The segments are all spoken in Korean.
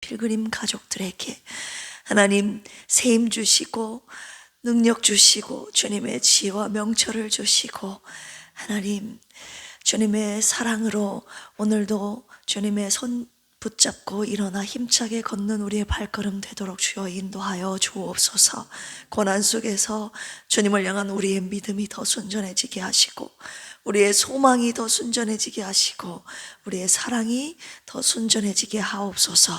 필그림 가족들에게 하나님 세임 주시고 능력 주시고 주님의 지혜와 명철을 주시고 하나님 주님의 사랑으로 오늘도 주님의 손 붙잡고 일어나 힘차게 걷는 우리의 발걸음 되도록 주여 인도하여 주옵소서. 고난 속에서 주님을 향한 우리의 믿음이 더 순전해지게 하시고 우리의 소망이 더 순전해지게 하시고 우리의 사랑이 더 순전해지게 하옵소서.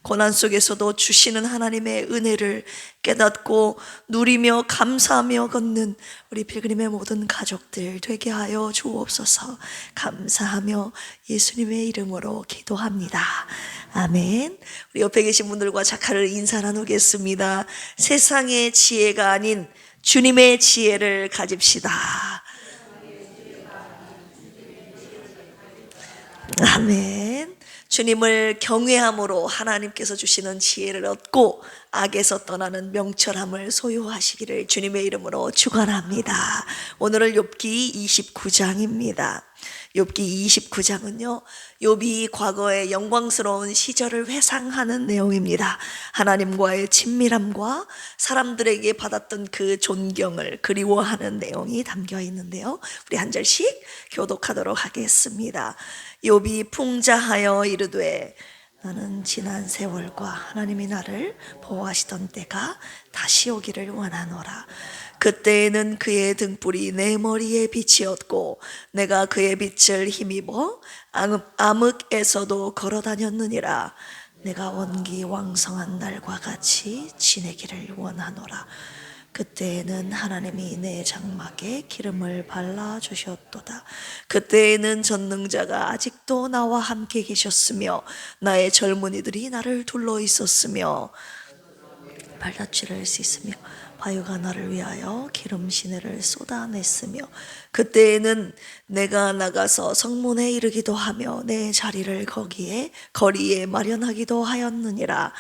고난 속에서도 주시는 하나님의 은혜를 깨닫고 누리며 감사하며 걷는 우리 필그림의 모든 가족들 되게 하여 주옵소서. 감사하며 예수님의 이름으로 기도합니다. 아멘. 우리 옆에 계신 분들과 자카를 인사 나누겠습니다. 세상의 지혜가 아닌 주님의 지혜를 가집시다. 아멘. 주님을 경외함으로 하나님께서 주시는 지혜를 얻고 악에서 떠나는 명철함을 소유하시기를 주님의 이름으로 축원합니다. 오늘은 욥기 29장입니다. 욥기 29장은요, 욥이 과거의 영광스러운 시절을 회상하는 내용입니다. 하나님과의 친밀함과 사람들에게 받았던 그 존경을 그리워하는 내용이 담겨 있는데요, 우리 한 절씩 교독하도록 하겠습니다. 욥이 풍자하여 이르되 나는 지난 세월과 하나님이 나를 보호하시던 때가 다시 오기를 원하노라. 그때에는 그의 등불이 내 머리에 빛이었고 내가 그의 빛을 힘입어 암흑에서도 걸어 다녔느니라. 내가 원기 왕성한 날과 같이 지내기를 원하노라. 그때에는 하나님이 내 장막에 기름을 발라주셨도다. 그때에는 전능자가 아직도 나와 함께 계셨으며 나의 젊은이들이 나를 둘러 있었으며 발자취를 씻으며 바위가 나를 위하여 기름 시내를 쏟아냈으며 그때에는 내가 나가서 성문에 이르기도 하며 내 자리를 거리에 마련하기도 하였느니라.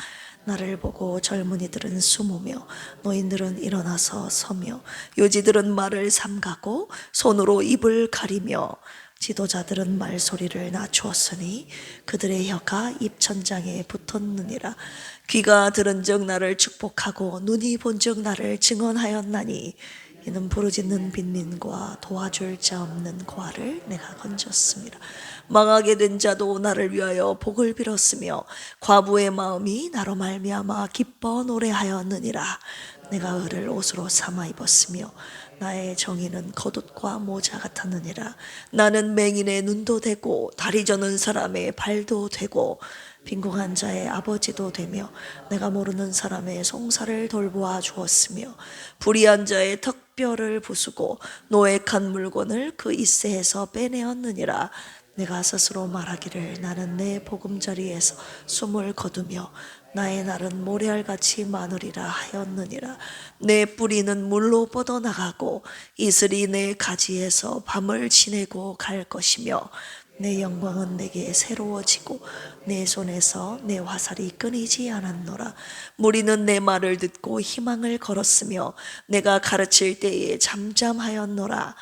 나를 보고 젊은이들은 숨으며 노인들은 일어나서 서며 요지들은 말을 삼가고 손으로 입을 가리며 지도자들은 말소리를 낮추었으니 그들의 혀가 입천장에 붙었느니라. 귀가 들은즉 나를 축복하고 눈이 본즉 나를 증언하였나니 이는 부르짖는 빈민과 도와줄 자 없는 고아를 내가 건졌습니다. 망하게 된 자도 나를 위하여 복을 빌었으며 과부의 마음이 나로 말미암아 기뻐 노래하였느니라. 내가 을을 옷으로 삼아 입었으며 나의 정의는 겉옷과 모자 같았느니라. 나는 맹인의 눈도 되고 다리 저는 사람의 발도 되고 빈궁한 자의 아버지도 되며 내가 모르는 사람의 송사를 돌보아 주었으며 불의한 자의 턱뼈를 부수고 노획한 물건을 그 이새에서 빼내었느니라. 내가 스스로 말하기를 나는 내 보금자리에서 숨을 거두며 나의 날은 모래알같이 많으리라 하였느니라. 내 뿌리는 물로 뻗어나가고 이슬이 내 가지에서 밤을 지내고 갈 것이며 내 영광은 내게 새로워지고 내 손에서 내 화살이 끊이지 않았노라. 무리는 내 말을 듣고 희망을 걸었으며 내가 가르칠 때에 잠잠하였노라.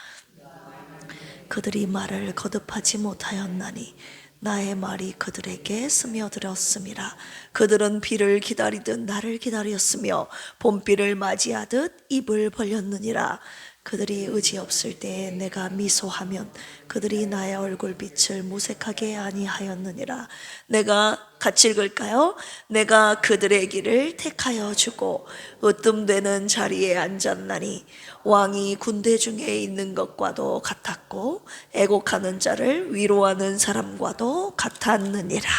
그들이 말을 거듭하지 못하였나니 나의 말이 그들에게 스며들었음이라. 그들은 비를 기다리듯 나를 기다렸으며 봄비를 맞이하듯 입을 벌렸느니라. 그들이 의지 없을 때에 내가 미소하면 그들이 나의 얼굴빛을 무색하게 아니하였느니라. 내가 같이 읽을까요? 내가 그들의 길을 택하여 주고 으뜸되는 자리에 앉았나니 왕이 군대 중에 있는 것과도 같았고 애곡하는 자를 위로하는 사람과도 같았느니라.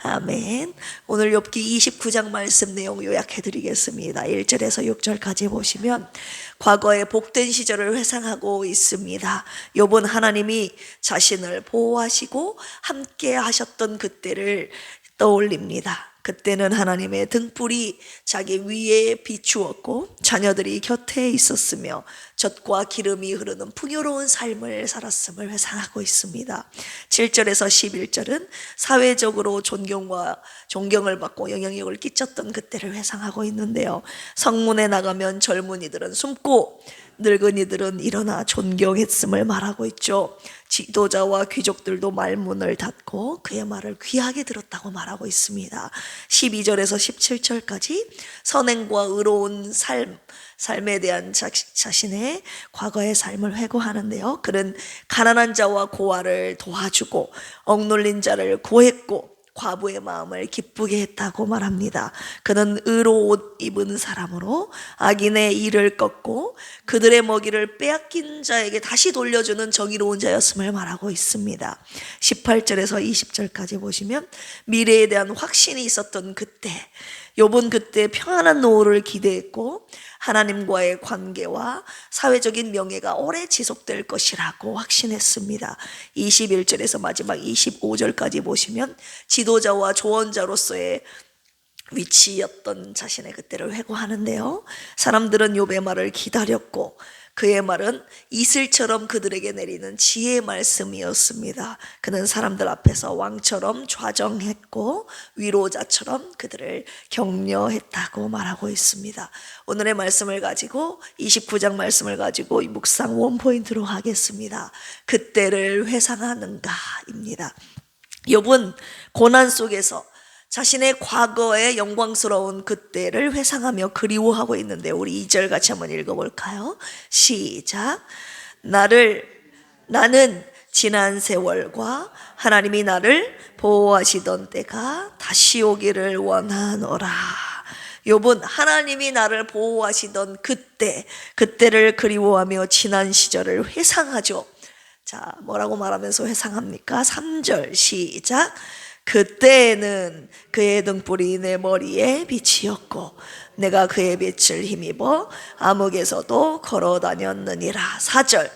아멘. 오늘 욥기 29장 말씀 내용 요약해 드리겠습니다. 1절에서 6절까지 보시면 과거의 복된 시절을 회상하고 있습니다. 욥은 하나님이 자신을 보호하시고 함께 하셨던 그때를 떠올립니다. 그때는 하나님의 등불이 자기 위에 비추었고 자녀들이 곁에 있었으며 젖과 기름이 흐르는 풍요로운 삶을 살았음을 회상하고 있습니다. 7절에서 11절은 사회적으로 존경을 받고 영향력을 끼쳤던 그때를 회상하고 있는데요. 성문에 나가면 젊은이들은 숨고 늙은이들은 일어나 존경했음을 말하고 있죠. 지도자와 귀족들도 말문을 닫고 그의 말을 귀하게 들었다고 말하고 있습니다. 12절에서 17절까지 선행과 의로운 삶에 대한 자신의 과거의 삶을 회고하는데요. 그는 가난한 자와 고아를 도와주고 억눌린 자를 구했고 과부의 마음을 기쁘게 했다고 말합니다. 그는 의로 옷 입은 사람으로 악인의 일을 꺾고 그들의 먹이를 빼앗긴 자에게 다시 돌려주는 정의로운 자였음을 말하고 있습니다. 18절에서 20절까지 보시면 미래에 대한 확신이 있었던 그때, 욥은 그때 평안한 노후를 기대했고 하나님과의 관계와 사회적인 명예가 오래 지속될 것이라고 확신했습니다. 21절에서 마지막 25절까지 보시면 지도자와 조언자로서의 위치였던 자신의 그때를 회고하는데요. 사람들은 욥의 말을 기다렸고 그의 말은 이슬처럼 그들에게 내리는 지혜의 말씀이었습니다. 그는 사람들 앞에서 왕처럼 좌정했고 위로자처럼 그들을 격려했다고 말하고 있습니다. 오늘의 말씀을 가지고 29장 말씀을 가지고 묵상 원포인트로 하겠습니다. 그때를 회상하는가입니다. 욥은 고난 속에서 자신의 과거의 영광스러운 그때를 회상하며 그리워하고 있는데 우리 2절 같이 한번 읽어볼까요? 시작. 나는 지난 세월과 하나님이 나를 보호하시던 때가 다시 오기를 원하노라. 욥은 하나님이 나를 보호하시던 그때를 그리워하며 지난 시절을 회상하죠. 자, 뭐라고 말하면서 회상합니까? 3절 시작. 그때에는 그의 등불이 내 머리에 빛이었고 내가 그의 빛을 힘입어 암흑에서도 걸어 다녔느니라. 4절.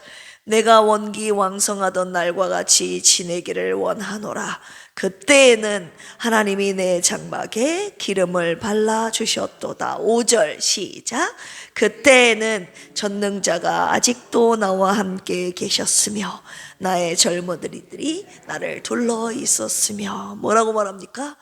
내가 원기왕성하던 날과 같이 지내기를 원하노라. 그때에는 하나님이 내 장막에 기름을 발라주셨도다. 5절 시작. 그때에는 전능자가 아직도 나와 함께 계셨으며 나의 젊은이들이 나를 둘러 있었으며. 뭐라고 말합니까?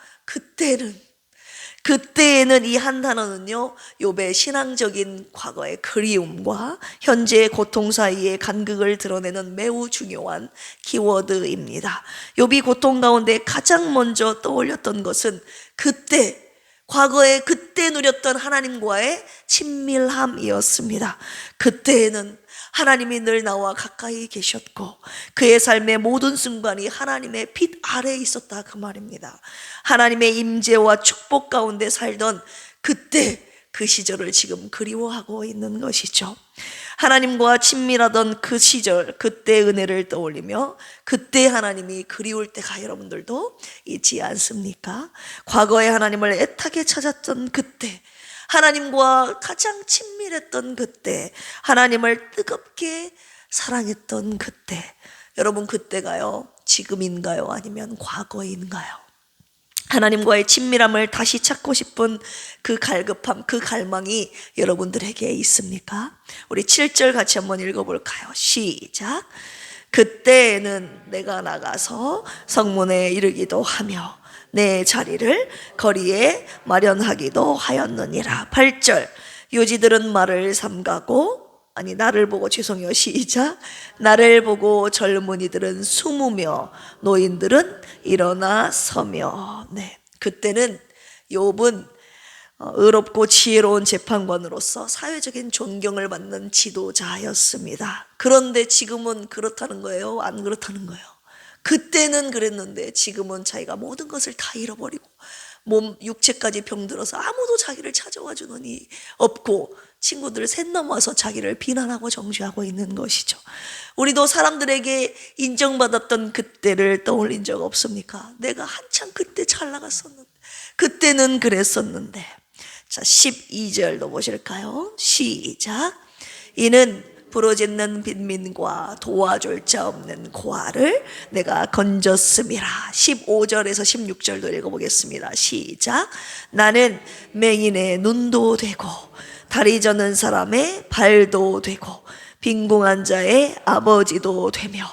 그때에는 이 한 단어는요, 욥의 신앙적인 과거의 그리움과 현재의 고통 사이의 간극을 드러내는 매우 중요한 키워드입니다. 욥이 고통 가운데 가장 먼저 떠올렸던 것은 과거에 그때 누렸던 하나님과의 친밀함이었습니다. 그때에는 하나님이 늘 나와 가까이 계셨고 그의 삶의 모든 순간이 하나님의 빛 아래에 있었다, 그 말입니다. 하나님의 임재와 축복 가운데 살던 그때, 그 시절을 지금 그리워하고 있는 것이죠. 하나님과 친밀하던 그 시절, 그때 은혜를 떠올리며 그때 하나님이 그리울 때가 여러분들도 있지 않습니까? 과거에 하나님을 애타게 찾았던 그때, 하나님과 가장 친밀했던 그때, 하나님을 뜨겁게 사랑했던 그때, 여러분 그때가요, 지금인가요? 아니면 과거인가요? 하나님과의 친밀함을 다시 찾고 싶은 그 갈급함, 그 갈망이 여러분들에게 있습니까? 우리 7절 같이 한번 읽어볼까요? 시작. 그때에는 내가 나가서 성문에 이르기도 하며 내 자리를 거리에 마련하기도 하였느니라. 8절. 요지들은 나를 보고 시작. 나를 보고 젊은이들은 숨으며 노인들은 일어나 서며. 네. 그때는 욥은 의롭고 지혜로운 재판관으로서 사회적인 존경을 받는 지도자였습니다. 그런데 지금은 그렇다는 거예요? 안 그렇다는 거예요? 그때는 그랬는데 지금은 자기가 모든 것을 다 잃어버리고 몸 육체까지 병들어서 아무도 자기를 찾아와 주는 이 없고 친구들 셋 넘어서 자기를 비난하고 정죄하고 있는 것이죠. 우리도 사람들에게 인정받았던 그때를 떠올린 적 없습니까? 내가 한참 그때 잘 나갔었는데, 그때는 그랬었는데. 자, 12절도 보실까요? 시작. 이는 부러짓는 빈민과 도와줄 자 없는 고아를 내가 건졌음이라. 15절에서 16절도 읽어보겠습니다. 시작. 나는 맹인의 눈도 되고 다리 저는 사람의 발도 되고 빈궁한 자의 아버지도 되며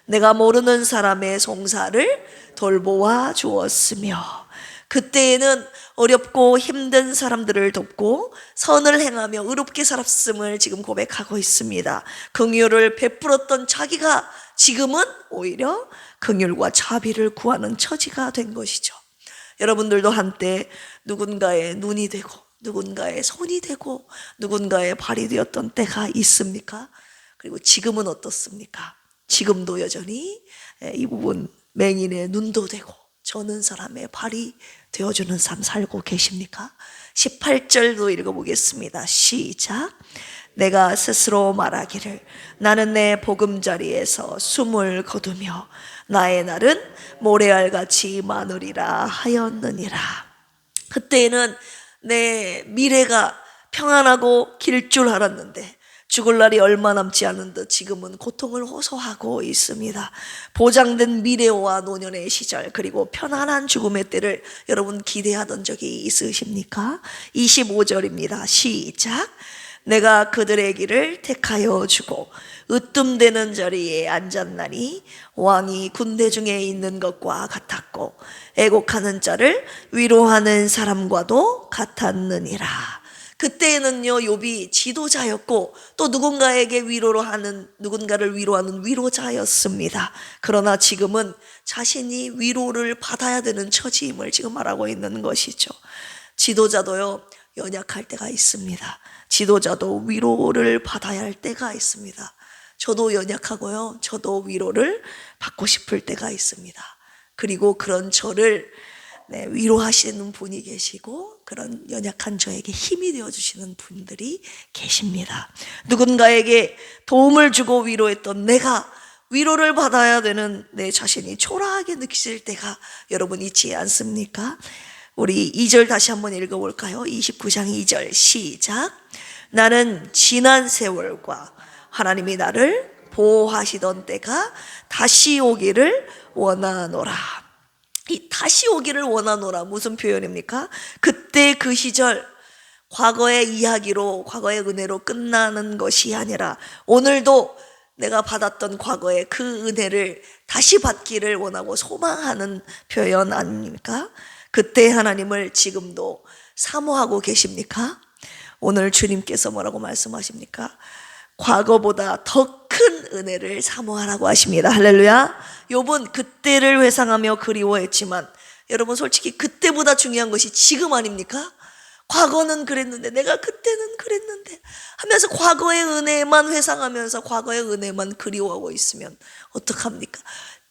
내가 모르는 사람의 송사를 돌보아 주었으며 그때에는 어렵고 힘든 사람들을 돕고 선을 행하며 의롭게 살았음을 지금 고백하고 있습니다. 긍휼을 베풀었던 자기가 지금은 오히려 긍휼과 자비를 구하는 처지가 된 것이죠. 여러분들도 한때 누군가의 눈이 되고 누군가의 손이 되고 누군가의 발이 되었던 때가 있습니까? 그리고 지금은 어떻습니까? 지금도 여전히 이 부분 맹인의 눈도 되고 저는 사람의 발이 되어주는 삶 살고 계십니까? 18절도 읽어보겠습니다. 시작. 내가 스스로 말하기를 나는 내 보금자리에서 숨을 거두며 나의 날은 모래알같이 많으리라 하였느니라. 그때에는 내 미래가 평안하고 길 줄 알았는데 죽을 날이 얼마 남지 않은 듯 지금은 고통을 호소하고 있습니다. 보장된 미래와 노년의 시절 그리고 편안한 죽음의 때를 여러분 기대하던 적이 있으십니까? 25절입니다. 시작. 내가 그들의 길을 택하여 주고 으뜸되는 자리에 앉았나니 왕이 군대 중에 있는 것과 같았고 애곡하는 자를 위로하는 사람과도 같았느니라. 그때에는요 욥이 지도자였고 또 누군가를 위로하는 위로자였습니다. 그러나 지금은 자신이 위로를 받아야 되는 처지임을 지금 말하고 있는 것이죠. 지도자도요 연약할 때가 있습니다. 지도자도 위로를 받아야 할 때가 있습니다. 저도 연약하고요 저도 위로를 받고 싶을 때가 있습니다. 그리고 그런 저를 위로하시는 분이 계시고 그런 연약한 저에게 힘이 되어주시는 분들이 계십니다. 누군가에게 도움을 주고 위로했던 내가 위로를 받아야 되는 내 자신이 초라하게 느껴질 때가 여러분 있지 않습니까? 우리 2절 다시 한번 읽어볼까요? 29장 2절 시작. 나는 지난 세월과 하나님이 나를 보호하시던 때가 다시 오기를 원하노라. 이 다시 오기를 원하노라 무슨 표현입니까? 그때 그 시절 과거의 이야기로 과거의 은혜로 끝나는 것이 아니라 오늘도 내가 받았던 과거의 그 은혜를 다시 받기를 원하고 소망하는 표현 아닙니까? 그때 하나님을 지금도 사모하고 계십니까? 오늘 주님께서 뭐라고 말씀하십니까? 과거보다 더 큰 은혜를 사모하라고 하십니다. 할렐루야. 욥은 그때를 회상하며 그리워했지만 여러분 솔직히 그때보다 중요한 것이 지금 아닙니까? 과거는 그랬는데 내가 그때는 그랬는데 하면서 과거의 은혜만 회상하면서 과거의 은혜만 그리워하고 있으면 어떡합니까?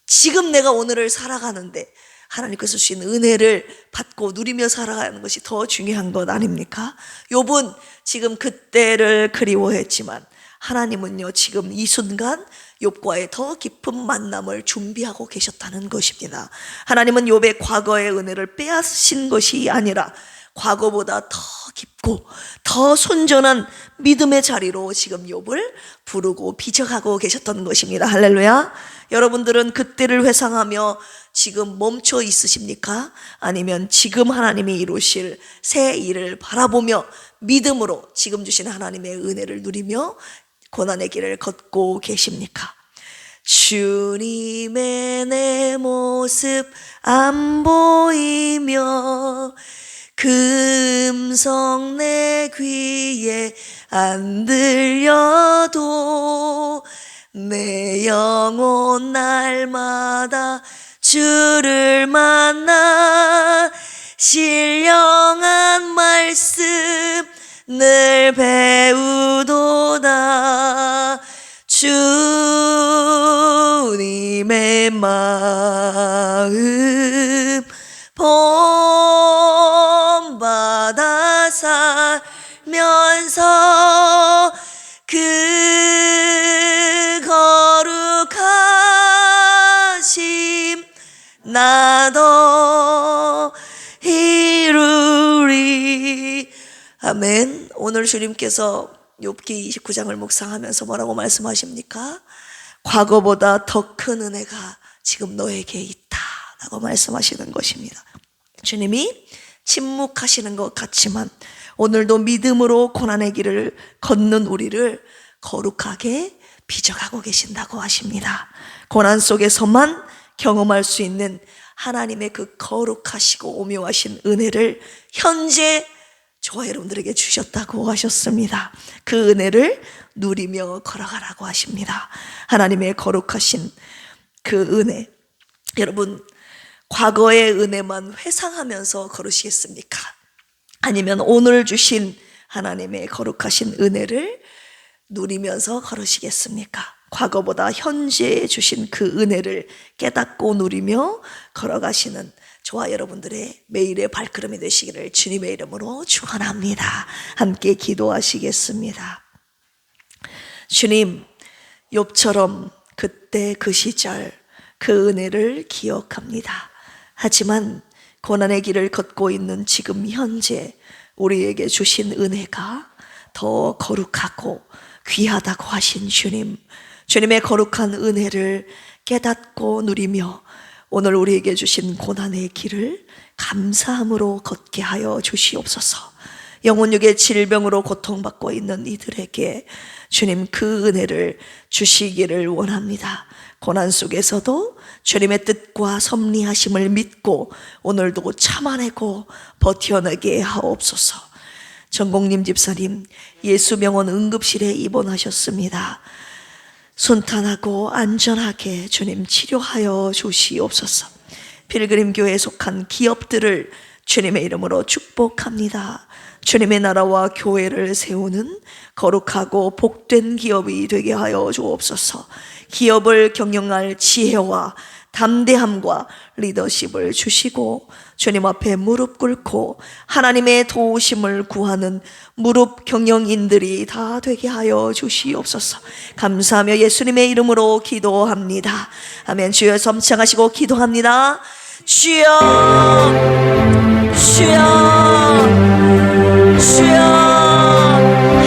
지금 내가 오늘을 살아가는데 하나님께서 주신 은혜를 받고 누리며 살아가는 것이 더 중요한 것 아닙니까? 욥은 지금 그때를 그리워했지만 하나님은요 지금 이 순간 욥과의 더 깊은 만남을 준비하고 계셨다는 것입니다. 하나님은 욥의 과거의 은혜를 빼앗으신 것이 아니라 과거보다 더 깊고 더 순전한 믿음의 자리로 지금 욥을 부르고 비적하고 계셨던 것입니다. 할렐루야. 여러분들은 그때를 회상하며 지금 멈춰 있으십니까? 아니면 지금 하나님이 이루실 새 일을 바라보며 믿음으로 지금 주신 하나님의 은혜를 누리며 고난의 길을 걷고 계십니까? 주님의 내 모습 안 보이며 그 음성 내 귀에 안 들려도 내 영혼 날마다 주를 만나 신령한 말씀 늘 배우도다. 주님의 마음 본받아 살면서 그 거룩하심 나도 이루리. 아멘. 오늘 주님께서 욥기 29장을 묵상하면서 뭐라고 말씀하십니까? 과거보다 더 큰 은혜가 지금 너에게 있다 라고 말씀하시는 것입니다. 주님이 침묵하시는 것 같지만 오늘도 믿음으로 고난의 길을 걷는 우리를 거룩하게 빚어가고 계신다고 하십니다. 고난 속에서만 경험할 수 있는 하나님의 그 거룩하시고 오묘하신 은혜를 현재 저와 여러분들에게 주셨다고 하셨습니다. 그 은혜를 누리며 걸어가라고 하십니다. 하나님의 거룩하신 그 은혜, 여러분 과거의 은혜만 회상하면서 걸으시겠습니까? 아니면 오늘 주신 하나님의 거룩하신 은혜를 누리면서 걸으시겠습니까? 과거보다 현재 주신 그 은혜를 깨닫고 누리며 걸어가시는 저와 여러분들의 매일의 발걸음이 되시기를 주님의 이름으로 축원합니다. 함께 기도하시겠습니다. 주님, 욥처럼 그때 그 시절 그 은혜를 기억합니다. 하지만 고난의 길을 걷고 있는 지금 현재 우리에게 주신 은혜가 더 거룩하고 귀하다고 하신 주님, 주님의 거룩한 은혜를 깨닫고 누리며 오늘 우리에게 주신 고난의 길을 감사함으로 걷게 하여 주시옵소서. 영혼육의 질병으로 고통받고 있는 이들에게 주님 그 은혜를 주시기를 원합니다. 고난 속에서도 주님의 뜻과 섭리하심을 믿고 오늘도 참아내고 버텨내게 하옵소서. 전공님 집사님 예수병원 응급실에 입원하셨습니다. 순탄하고 안전하게 주님 치료하여 주시옵소서. 필그림교회에 속한 기업들을 주님의 이름으로 축복합니다. 주님의 나라와 교회를 세우는 거룩하고 복된 기업이 되게 하여 주옵소서. 기업을 경영할 지혜와 담대함과 리더십을 주시고 주님 앞에 무릎 꿇고 하나님의 도우심을 구하는 무릎 경영인들이 다 되게 하여 주시옵소서. 감사하며 예수님의 이름으로 기도합니다. 아멘. 주여 섬창하시고 기도합니다. 주여, 주여, 주여.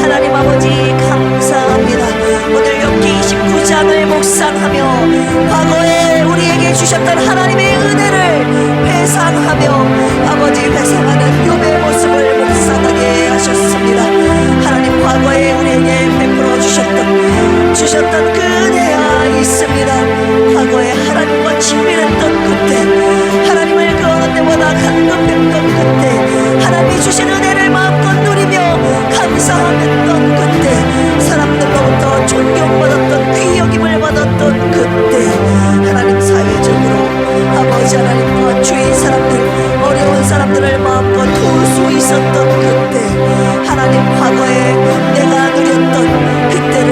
하나님 아버지 감사합니다. 오늘 욥기 29장을 묵상하며 과거에 우리에게 주셨던 하나님의 은혜를 회상하며 아버지 회상하는 욥의 모습을 묵상하게 하셨습니다. 하나님 과거에 우리에게 베풀어 주셨던 그 은혜가 있습니다. 과거에 하나님과 친밀했던 그때, 하나님을 그 어느 때보다 간급했던 그때, 하나님이 주신 은혜를 마음껏 누리며 감사했던 그때, 사람들로부터 존경받았던 귀여김을 받았던 그때, 하나님 사회적으로 아버지 하나님과 주위 사람들, 어려운 사람들을 마음껏 도울 수 있었던 그때, 하나님 과거에 내가 누렸던 그때를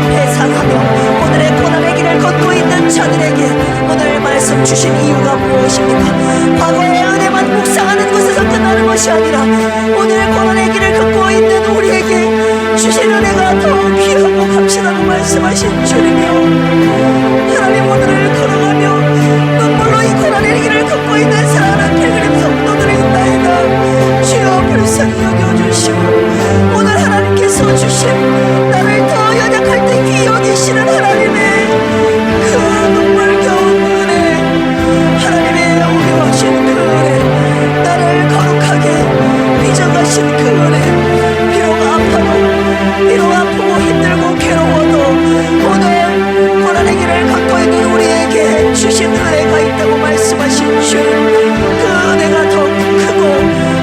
회상하며 오늘의 고난의 길을 걷고 있는 저들에게 오늘 말씀 주신 이유가 무엇입니까? 과거의 은혜만 묵상하는 것에서 끝나는 것이 아니라 오늘 고난의 길을 걷고 있는 우리에게 주신 은혜가 더 귀하고 값지다고 말씀하신 주님이요, 하나님 오늘을 걸어가며 눈물로 이 고난의 길을 걷고 있는 사랑하는 필그림 성도들이 있나이다. 주여 불쌍히 여겨주시고 오늘 하나님께서 주신 나를 더 연약할 때 귀히 여기시는 하나님의 그 눈물겨운 은혜, 하나님의 오묘하신 그 은혜, 나를 거룩하게 빚어가신 그 은혜, 비록 아프고 힘들고 괴로워도 오늘 고난의 길을 걷고 있는 우리에게 주신 은혜가 있다고 말씀하신 주님, 그 은혜가 더 크고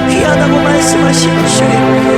귀하다고 말씀하신 주님,